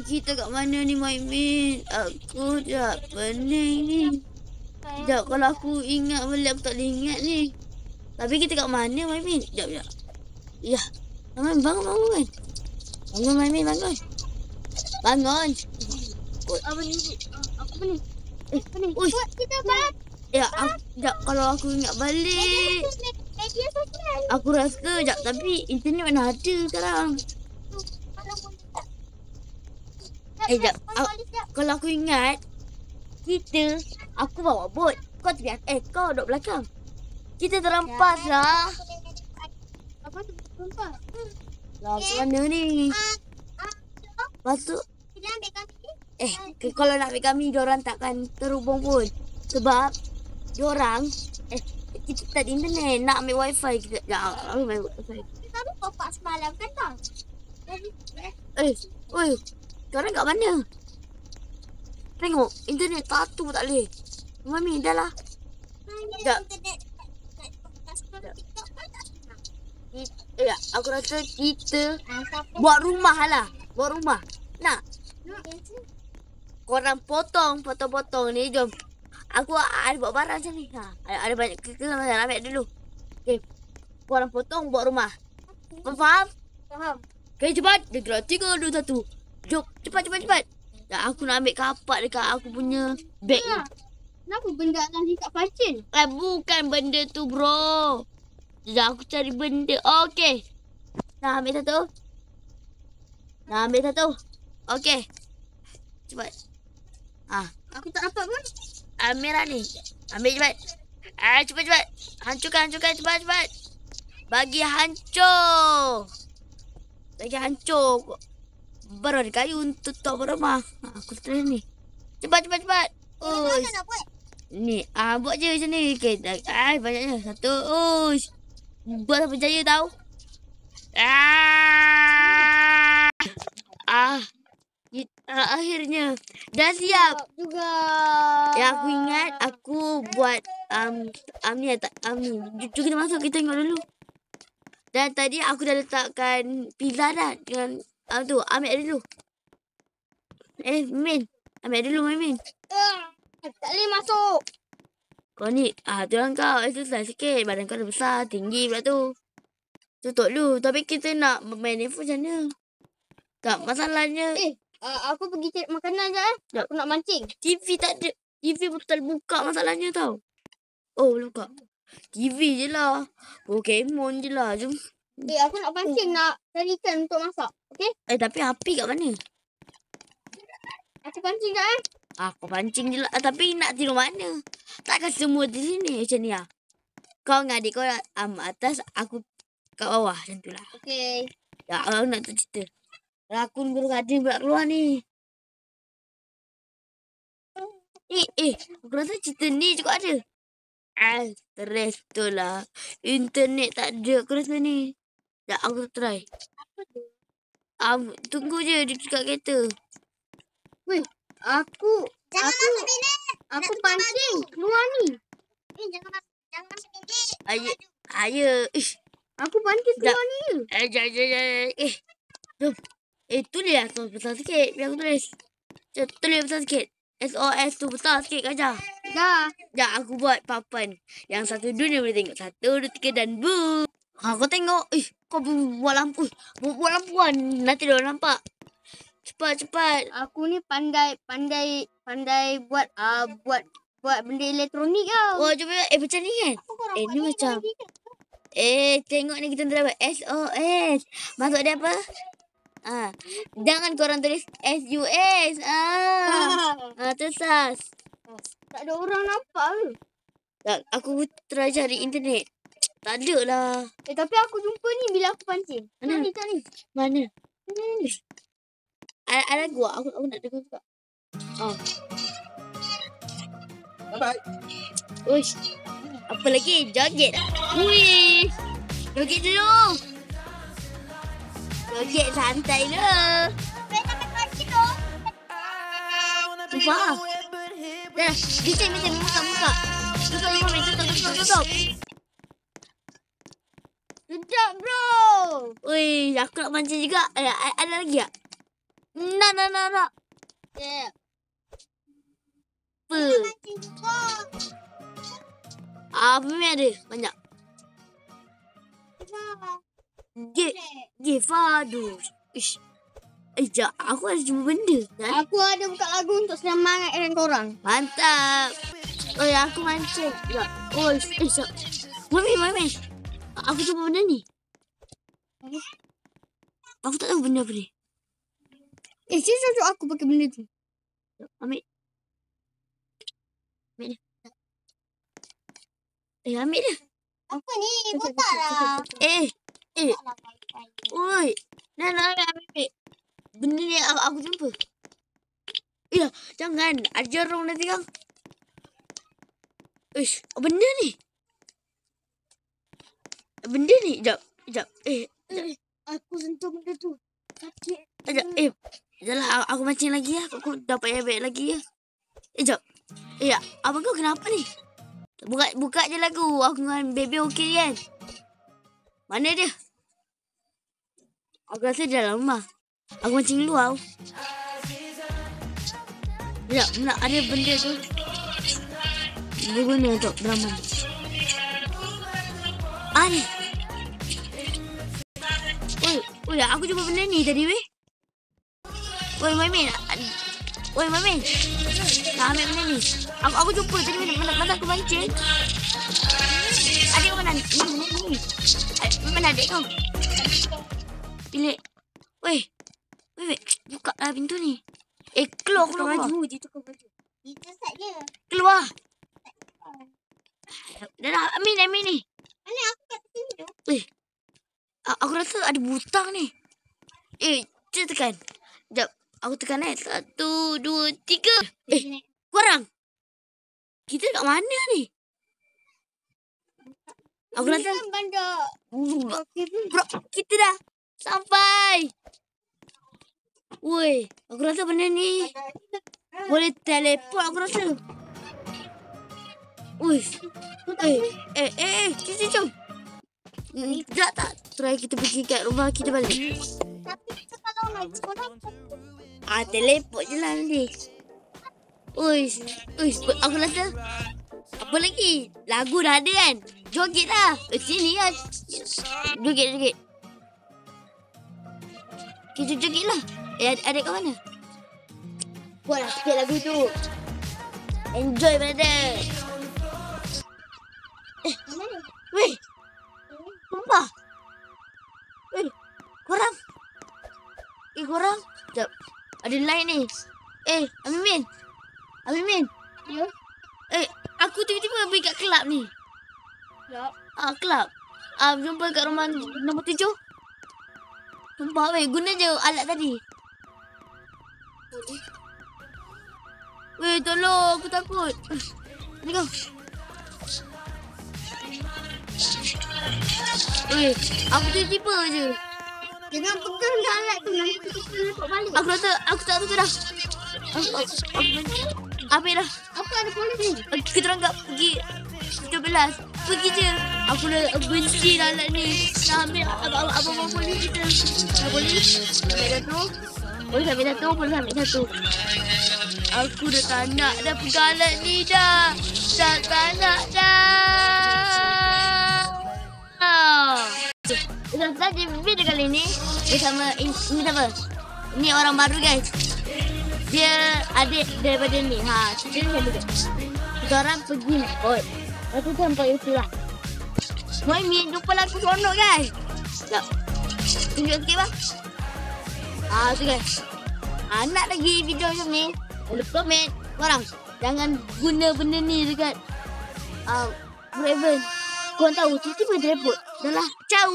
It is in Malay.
kita kat mana ni, Maimin? Aku dah pening ni. Sekejap, kalau aku ingat balik, aku tak boleh ingat ni. Tapi kita kat mana, Maimin? Sekejap. Ya. Bangun. Bangun, Maimin, bangun. Bangun. Apa ni? Apa ni? Uish. Kita balik. Ya, sekejap. Kalau aku ingat balik. Media sosial. Aku rasa sekejap. Tapi internet mana ada sekarang. Sekejap. Kalau aku ingat. Aku bawa bot. Kau kau duduk belakang. Kita terempas lah. Apa tu? Terempas? Lah, macam mana ni? Lepas tu. Kita ambil kami. Kalau nak ambil kami, diorang takkan terhubung pun. Sebab diorang kita tak ada internet. Nak ambil wifi kita. Ambil wifi. Kita ada pop-up semalam kan tak? Diorang kat mana? Tengok, internet satu tak boleh. Mami, dah lah. Sekejap. Aku rasa kita buat rumah lah. Buat rumah. Nak? Korang potong ni, jom. Aku ada buat barang macam ni. Ada banyak kita ambil dulu. Okay. Korang potong buat rumah. Faham? Faham. Okay, cepat. Dia gerak 3, 2, 1. Jom, cepat. Aku nak ambil kapak dekat aku punya beg ni. Kenapa benda lagi kat pancing? Bukan benda tu, bro. Sekejap aku cari benda. Okey. Nak ambil satu. Okey. Cepat. Aku tak dapat pun. Merah ni. Ambil cepat. Cepat. Hancurkan cepat. Bagi hancur. Baru ada kayu untuk tutup rumah. Aku try ni. Cepat. Macam nak buat? Ni, buat je macam ni. Okay. Banyaknya. Satu. Buat sampai jaya tau. Akhirnya. Dah siap. Juga. Ya, aku ingat aku buat ni. Jom kita masuk, kita tengok dulu. Dan tadi aku dah letakkan pizza dah dengan tu, ambil dulu. Min. Ambil dulu, Min. Tak boleh masuk. Kau ni, tu lah kau. Susah sikit. Badan kau dah besar, tinggi pula tu. Tutup dulu. Tapi kita nak main info macam mana? Tak, masalahnya. Aku pergi cari makanan je. Aku nak mancing. TV tak ada. TV pun tak buka masalahnya tau. Boleh buka. TV je lah. Pokemon je lah. Jom. Aku nak pancing, nak cari ikan untuk masak. Okay? Tapi api kat mana? Aku pancing tak Aku pancing je lah. Tapi nak tidur mana? Takkan semua di sini macam ni lah. Kau dengan adik kau atas, aku kat bawah macam tu lah. Okay. Ya, aku nak tu cerita. Rakun bergading pula keluar ni. Aku rasa cerita ni juga ada. Stres tu lah. Internet tak ada aku rasa ni. Sekejap aku try. Apa tu? Tunggu je dekat kereta. Weh, aku pancing keluar ni. Jangan masuk bilik. Ayah. Aku pancing keluar ni. Jom. Tulis lah tu besar sikit. Biar aku tulis. Tulis besar sikit. SOS tu besar sikit Kak Jah. Dah. Sekejap aku buat papan. Yang satu dunia boleh tengok. 1, 2, 3 dan boom. Kau tengok. Kau buat lampu. Buat lampu kan. Nanti dia orang nampak. Cepat. Aku ni pandai buat benda elektronik tau. Jom macam ni kan. Ni macam. Tengok ni kita buat SOS. Masuk dia apa? Jangan korang tulis SUS. Tersas. Tak ada orang nampak ke? Tak, aku try cari internet. Tak ada lah. Tapi aku jumpa ni bila aku pancing. Mana? Tak ni. Mana? Ada gua. Aku nak dengar juga. Bye-bye. Uish. Apa lagi? Joget. Uish. Joget dulu. Joget santai dulu. Sampai pancing tu. Sumpah. Dah. Mesin. Buka. Tutup. Sedap bro. Ui, aku nak pancing juga. Ada lagi tak? Nak. Ya. Apa? Mancing juga. Apa ni ada? Banyak. Boleh. Aduh. Ish. Sekejap. Aku ada jumpa benda. Kan? Aku ada buka lagu untuk semangat dengan korang. Mantap. Oi, aku mancing. Sekejap. Oi, sekejap. Mami. Aku jumpa benda ni. Aku tak tahu benda apa ni. Sini tunjuk aku pakai benda tu. Ambil dia. Ambil dia. Apa ni? Botak lah. Oi. Nak ambil. Benda ni aku jumpa. Ya, jangan. Ajar orang nanti kang. Ish, benda ni. Sekejap. Sekejap. Aku sentuh benda tu. Sakit. Sekejap. Janganlah aku mancing lagi ya. Aku dapat yang baik lagi ya. Sekejap. Abang kau kenapa ni? Buka je lagu. Aku dengan baby okey kan? Mana dia? Aku rasa dia dalam rumah. Aku mancing luar. Sekejap. Nak ada benda tu. Berguna untuk beramal. Ni. Oi, aku jumpa benda ni tadi weh. Oi, Maimin. Nak ambil benda ni. Aku jumpa tadi mana aku mancing. Adik kau mana? Ni. Mana adik kau? Bilik. Weh. Buka lah pintu ni. Keluar. Dia tukar baju. Itu saja. Keluar. Dah ambil ni. Mana aku kat sini tu? Aku rasa ada butang ni. Cuba tekan. Sekejap. Aku tekan 1, 2, 3. Korang. Kita kat mana ni? Aku rasa bandar. bro, kita dah sampai. Woi, aku rasa benda ni boleh teleport aku rasa. Woi. Jom. Tak. Try kita pergi kat rumah kita balik. Tapi kalau nak sekolah, Teleport je lah nanti. Uish, aku rasa apa lagi? Lagu dah ada kan? Joget lah. Sini kan. Joget. Kita joget lah. Adik kau mana? Buatlah sikit lagu tu. Enjoy brother. Weh. Sumpah. Korang. Sekejap. Ada line ni. Amin. Ya. Aku tiba-tiba pergi kat kelab ni. Kelab? Kelab. Jumpa kat rumah nombor 7. Sumpah weh, guna je alat tadi. Weh, tolong, aku takut. Ni kau. Weh, aku tiba-tiba je. Jangan pegang dah alat tu. Nanti kita lepak balik. Aku rasa aku tak tahu dah. Ambil dah. Apa ada polis ni? Kita orang pergi 17. Pergi je. Aku dah benci dah alat ni. Nak ambil abang-abang polis kita. Polis. Ambil satu. Aku dah tak nak dah pegang alat ni dah. Tak nak dah. Dah saja video kali ni bersama ini siapa? Ini orang baru guys. Dia adik daripada ni. Dia macam tu. Kita orang pergi kot. Lepas tu sampai itu lah. Mami jumpa lagu seronok guys. Sekejap. Tunjuk sikit bang. Tu guys. Nak lagi video macam ni, boleh komen. Korang jangan guna benda ni dekat Raven. Korang tahu tiba-tiba dia report. Dah lah. Ciao.